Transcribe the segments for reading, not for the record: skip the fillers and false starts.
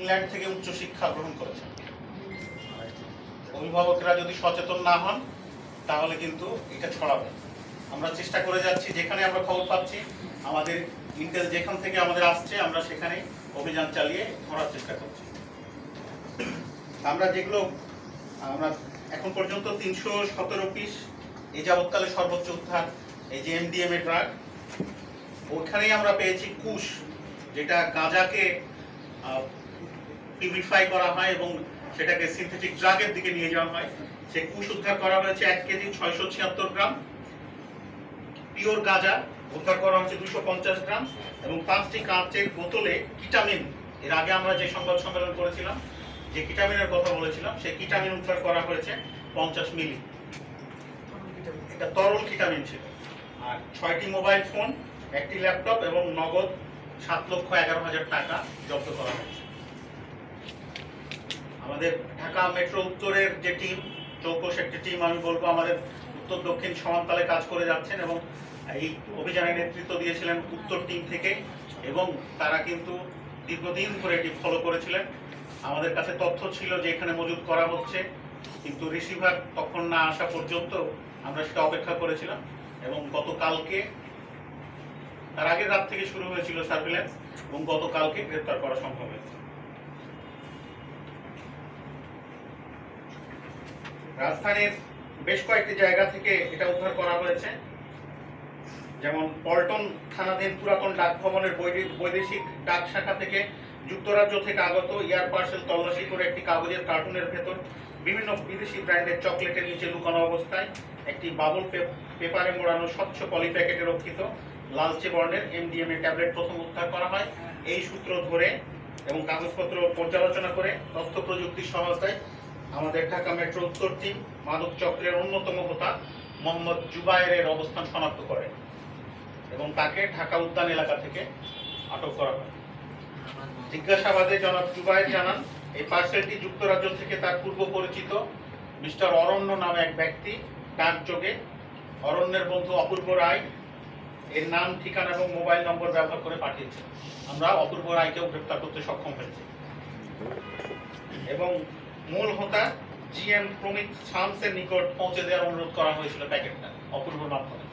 England থেকে উচ্চশিক্ষা গ্রহণ করেছেন। অভিভাবকরা যদি সচেতন না হন তাহলে কিন্তু এটা ছড়াবে। আমরা চেষ্টা করে যাচ্ছি, যেখানে আমরা খবর পাচ্ছি, আমাদের ইন্টেল যেখান থেকে আমাদের আসছে, আমরা সেখানে অভিযান চালিয়ে ধরার চেষ্টা করছি। আমরা এখন পর্যন্ত 317 পিস এই যাবৎকালে সর্বোচ্চ উদ্ধার এই যে এমডিএমএ ড্রাগ, ওখানেই আমরা পেয়েছি কুশ, যেটা গাঁজাকে পিউরিফাই করা হয় এবং সেটাকে সিনথেটিক ড্রাগের দিকে নিয়ে যাওয়া হয়। সেই কুশ উদ্ধার করা হয়েছে 1 কেজি 676 গ্রাম, পিওর গাঁজা উদ্ধার করা হয়েছে 250 গ্রাম, এবং 5টি কাঁচের বোতলে কিটামিন, এর আগে আমরা যে সংবাদ সম্মেলন করেছিলাম যে কিটামিনের কথা বলেছিলাম, সেই কিটামিন উদ্ধার করা হয়েছে 50 মিলি। এটা তরল কিটামিন ছিল। আর 6টি মোবাইল ফোন, 1টি ল্যাপটপ এবং নগদ 7,11,000 টাকা জব্দ করা হয়েছে। আমাদের ঢাকা মেট্রো উত্তরের যে টিম, চৌকস একটি টিম, আমি বলবো আমাদের উত্তর দক্ষিণ সমানতালে কাজ করে যাচ্ছেন, এবং এই অভিযানের নেতৃত্ব দিয়েছিলেন উত্তর টিম থেকে, এবং তারা কিন্তু দীর্ঘদিন ধরে এটি ফলো করেছিলেন। আমাদের কাছে তথ্য ছিল যে এখানে মজুত করা হচ্ছে, কিন্তু রিসিভার তখন না আসা পর্যন্ত আমরা সেটা অপেক্ষা করেছিলাম, এবং গতকালকে, তার আগের রাত থেকে শুরু হয়েছিল সার্ভিল্যান্স, এবং গতকালকে গ্রেপ্তার করা সম্ভব হয়েছে। রাজধানীর বেশ কয়েকটি জায়গা থেকে এটা উদ্ধার করা হয়েছে, যেমন পল্টন থানাধীন পুরাতন ডাক ভবনের বৈদেশিক ডাক শাখা থেকে যুক্তরাজ্য থেকে আগত এয়ার পার্সেল তল্লাশি করে একটি কাগজের কার্টুনের ভেতর বিভিন্ন বিদেশি ব্র্যান্ডের চকলেটের নিচে লুকানো অবস্থায় একটি বাবল পেপারে মোড়ানো স্বচ্ছ পলি প্যাকেটে রক্ষিত লালচে বর্ণের এমডিএমএ ট্যাবলেট প্রথম উদ্ধার করা হয়। এই সূত্র ধরে এবং কাগজপত্র পর্যালোচনা করে তথ্য প্রযুক্তি সহায়তায় আমাদের ঢাকা মেট্রো উত্তর টিম মাদক চক্রের অন্যতম হোতা মোহাম্মদ জুবায়েরের অবস্থান শনাক্ত করে এবং তাকে ঢাকা উদ্যান এলাকা থেকে আটক করা হয়। জিজ্ঞাসাবাদে জনাব জুবায়ের জানান, এই পার্সেলটি যুক্তরাজ্য থেকে তার পূর্ব পরিচিত মিস্টার অরণ্য নামে এক ব্যক্তি ডাকযোগে অরণ্যের বন্ধু অপূর্ব রায় এর নাম, ঠিকানা এবং মোবাইল নম্বর ব্যবহার করে পাঠিয়েছে। আমরা অপূর্ব রায়কেও গ্রেপ্তার করতে সক্ষম হয়েছি, এবং মূল হোতা জিএম প্রমিত শামসের নিকট পৌঁছে দেওয়ার অনুরোধ করা হয়েছিল প্যাকেটটা অপূর্বর মাধ্যমে।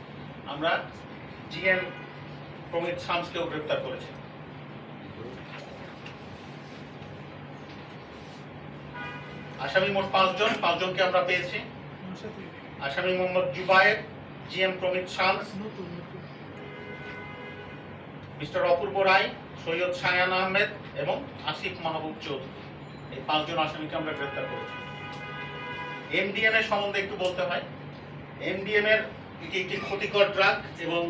আমরা জিএম প্রমিত শামসকেও গ্রেপ্তার করেছি। আসামি মোট 5 জন, 5 জনকে আমরা পেয়েছি। আসামি মোহাম্মদ জুবায়ের, জিএম প্রমিত শামস, মিস্টার অপূর্ব রায়, সৈয়দ শায়ান আহমেদ এবং আসিফ মাহবুব চৌধুরী, এই 5 জন আসামিকে আমরা গ্রেপ্তার করেছি। এমডিএমএ সম্বন্ধে একটু বলতে হয়। এমডিএমএর এটি একটি ক্ষতিকর ড্রাগ এবং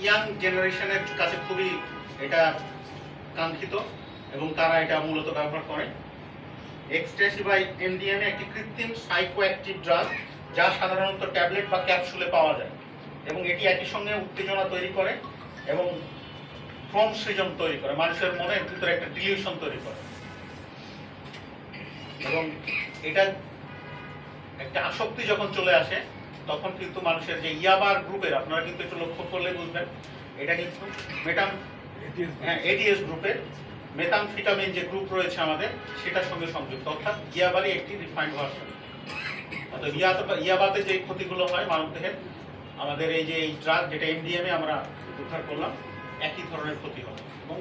ইয়াং জেনারেশনের কাছে খুবই এটা কাঙ্ক্ষিত, এবং তারা এটা মূলত ব্যবহার করে। এক্সট্যাসি বা এমডিএমএ একটি কৃত্রিম সাইকোঅ্যাক্টিভ ড্রাগ, যা সাধারণত ট্যাবলেট বা ক্যাপসুলে পাওয়া যায়, এবং এটি একই সঙ্গে উত্তেজনা তৈরি করে এবং ভ্রম সৃজন তৈরি করে, মানুষের মনের ভিতরে একটা ডিলিউশন তৈরি করে, এবং এটা একটা আসক্তি যখন চলে আসে তখন কিন্তু মানুষের যে ইয়াবার গ্রুপের, আপনারা কিন্তু একটু লক্ষ্য করলে বুঝবেন, এটা কিন্তু এডিএস গ্রুপের মেথামফেটামিন যে গ্রুপ রয়েছে আমাদের, সেটার সঙ্গে সংযুক্ত, অর্থাৎ ইয়াবারই একটি রিফাইন্ড ভার্সন। অর্থাৎ ইয়াবাতে যে ক্ষতিগুলো হয় মানবদেহের, আমাদের এই যে এই ড্রাগ যেটা এমডিএমএ আমরা উদ্ধার করলাম, একই ধরনের ক্ষতি হয় এবং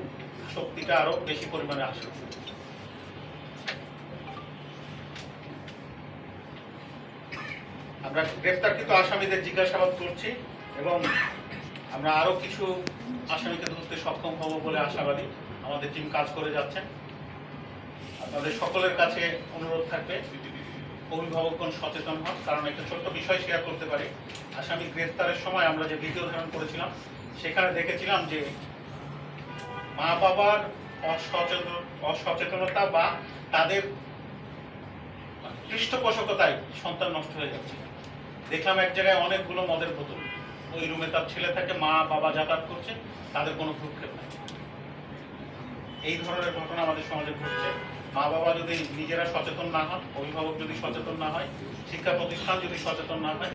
শক্তিটা আরো বেশি পরিমাণে আসে। আমরা গ্রেফতারকৃত আসামিদের জিজ্ঞাসাবাদ করছি এবং আমরা আরো কিছু আসামিকে ধরতে সক্ষম হব বলে আশাবাদী। আমাদের টিম কাজ করে যাচ্ছেন। আপনাদের সকলের কাছে অনুরোধ থাকবে, অভিভাবকগণ সচেতন হন, কারণ একটা ছোট্ট বিষয় শেয়ার করতে পারি। আসামি গ্রেফতারের সময় আমরা যে ভিডিও ধারণ করেছিলাম, সেখানে দেখেছিলাম যে মা বাবার অসচেতনতা বা তাদের পৃষ্ঠপোষকতায় সন্তান নষ্ট হয়ে যাচ্ছে। দেখলাম এক জায়গায় অনেকগুলো মদের বোতল, ওই রুমে তার ছেলে থাকে, মা বাবা যাতায়াত করছে, তাদের কোনো ভ্রুক্ষেপ নাই। এই ধরনের ঘটনা আমাদের সমাজে ঘটছে। মা বাবা যদি নিজেরা সচেতন না হন, অভিভাবক যদি সচেতন না হয়, শিক্ষা প্রতিষ্ঠান যদি সচেতন না হয়,